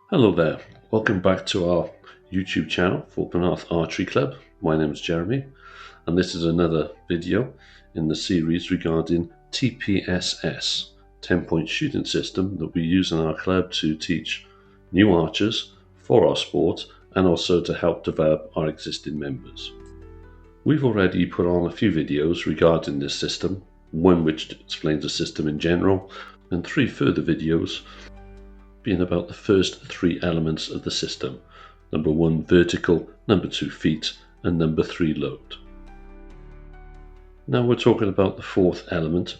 Hello there, welcome back to our YouTube channel for Penarth Archery Club. My name is Jeremy and this is another video in the series regarding TPSS, 10-point shooting system that we use in our club to teach new archers for our sport and also to help develop our existing members. We've already put on a few videos regarding this system, one which explains the system in general and 3 further videos being about the first 3 elements of the system. Number 1 vertical, number 2 feet, and number 3 load. Now we're talking about the 4th element,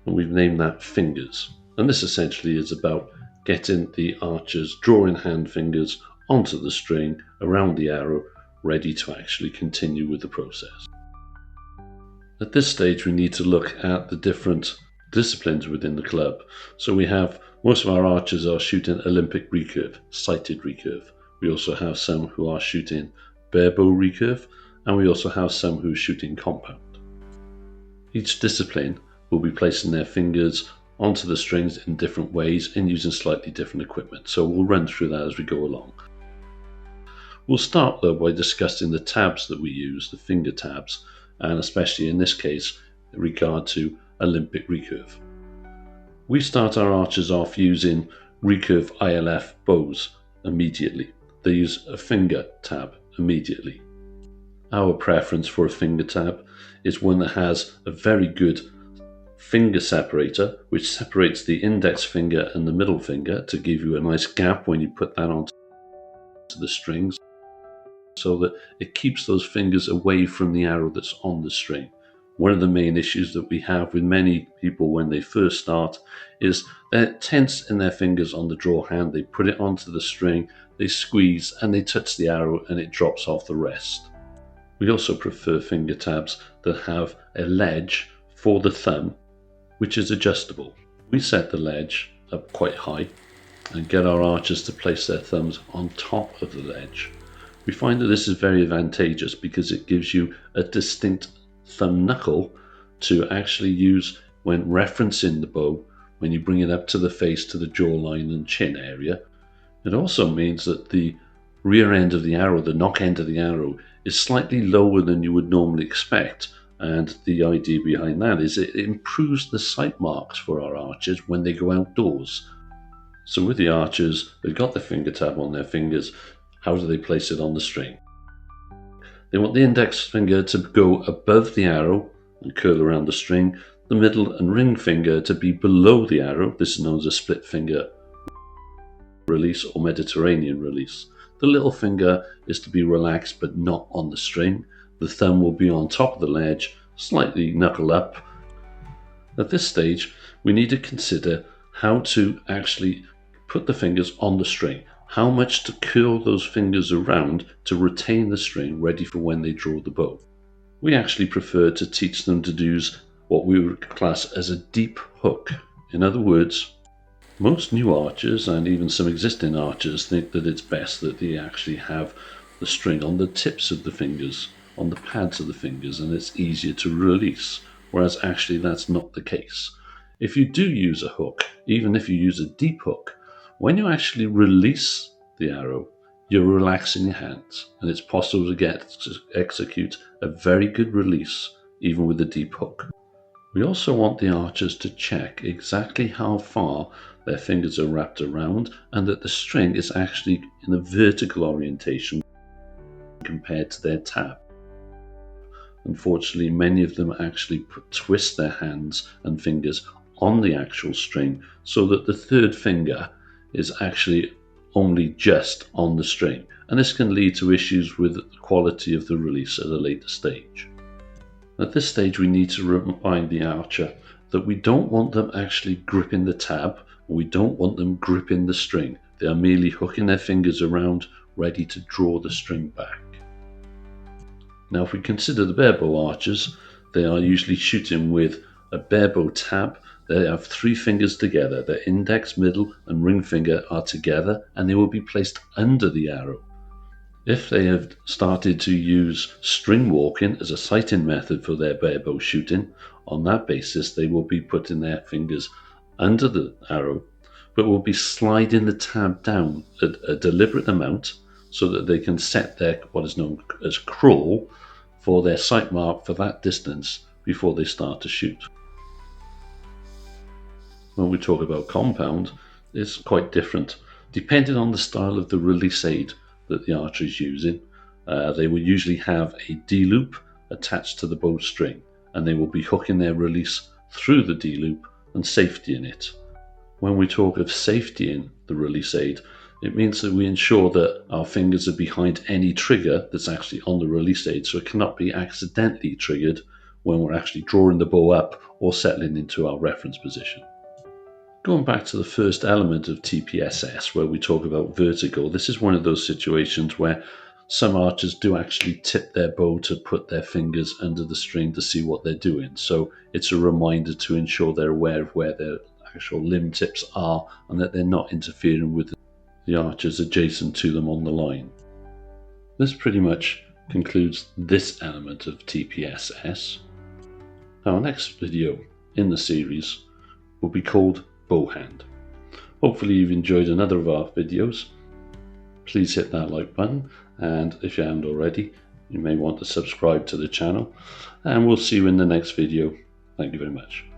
and we've named that fingers. And this essentially is about getting the archer's drawing hand fingers onto the string around the arrow, ready to actually continue with the process. At this stage we need to look at the different disciplines within the club. So we have most of our archers are shooting Olympic recurve, sighted recurve. We also have some who are shooting barebow recurve, and we also have some who are shooting compound. Each discipline will be placing their fingers onto the strings in different ways and using slightly different equipment. So we'll run through that as we go along. We'll start though by discussing the tabs that we use, the finger tabs, and especially in this case in regard to Olympic recurve. We start our archers off using recurve ILF bows immediately. They use a finger tab immediately. Our preference for a finger tab is one that has a very good finger separator, which separates the index finger and the middle finger to give you a nice gap when you put that onto the strings, so that it keeps those fingers away from the arrow that's on the string. One of the main issues that we have with many people when they first start is they're tense in their fingers on the draw hand. They put it onto the string, they squeeze and they touch the arrow and it drops off the rest. We also prefer finger tabs that have a ledge for the thumb, which is adjustable. We set the ledge up quite high and get our archers to place their thumbs on top of the ledge. We find that this is very advantageous because it gives you a distinct thumb knuckle to actually use when referencing the bow when you bring it up to the face, to the jawline and chin area. It also means that the rear end of the arrow, the knock end of the arrow, is slightly lower than you would normally expect, and the idea behind that is it improves the sight marks for our archers when they go outdoors. So with the archers, they've got the finger tab on their fingers. How do they place it on the string? They want the index finger to go above the arrow and curl around the string, the middle and ring finger to be below the arrow. This is known as a split finger release or Mediterranean release. The little finger is to be relaxed but not on the string. The thumb will be on top of the ledge, slightly knuckle up. At this stage, we need to consider how to actually put the fingers on the string. How much to curl those fingers around to retain the string ready for when they draw the bow. We actually prefer to teach them to use what we would class as a deep hook. In other words, most new archers and even some existing archers think that it's best that they actually have the string on the tips of the fingers, on the pads of the fingers, and it's easier to release, whereas actually that's not the case. If you do use a hook, even if you use a deep hook, when you actually release the arrow, you're relaxing your hands, and it's possible to execute a very good release even with a deep hook. We also want the archers to check exactly how far their fingers are wrapped around and that the string is actually in a vertical orientation compared to their tab. Unfortunately, many of them actually twist their hands and fingers on the actual string so that the third finger is actually only just on the string, and this can lead to issues with the quality of the release at a later stage. At this stage we need to remind the archer that we don't want them actually gripping the tab, we don't want them gripping the string. They are merely hooking their fingers around, ready to draw the string back. Now if we consider the barebow archers, they are usually shooting with a barebow tab. They have 3 fingers together. Their index, middle and ring finger are together and they will be placed under the arrow. If they have started to use string walking as a sighting method for their barebow shooting, on that basis they will be putting their fingers under the arrow but we'll be sliding the tab down a deliberate amount so that they can set their what is known as crawl for their sight mark for that distance before they start to shoot. When we talk about compound, it's quite different. Depending on the style of the release aid that the archer is using, they will usually have a D-loop attached to the bowstring, and they will be hooking their release through the D-loop and safetying it. When we talk of safetying the release aid, it means that we ensure that our fingers are behind any trigger that's actually on the release aid, so it cannot be accidentally triggered when we're actually drawing the bow up or settling into our reference position. Going back to the first element of TPSS, where we talk about vertical, this is one of those situations where some archers do actually tip their bow to put their fingers under the string to see what they're doing. So it's a reminder to ensure they're aware of where their actual limb tips are and that they're not interfering with the archers adjacent to them on the line. This pretty much concludes this element of TPSS. Our next video in the series will be called Bowhand. Hopefully you've enjoyed another of our videos. Please hit that like button, and if you haven't already, you may want to subscribe to the channel, and we'll see you in the next video. Thank you very much.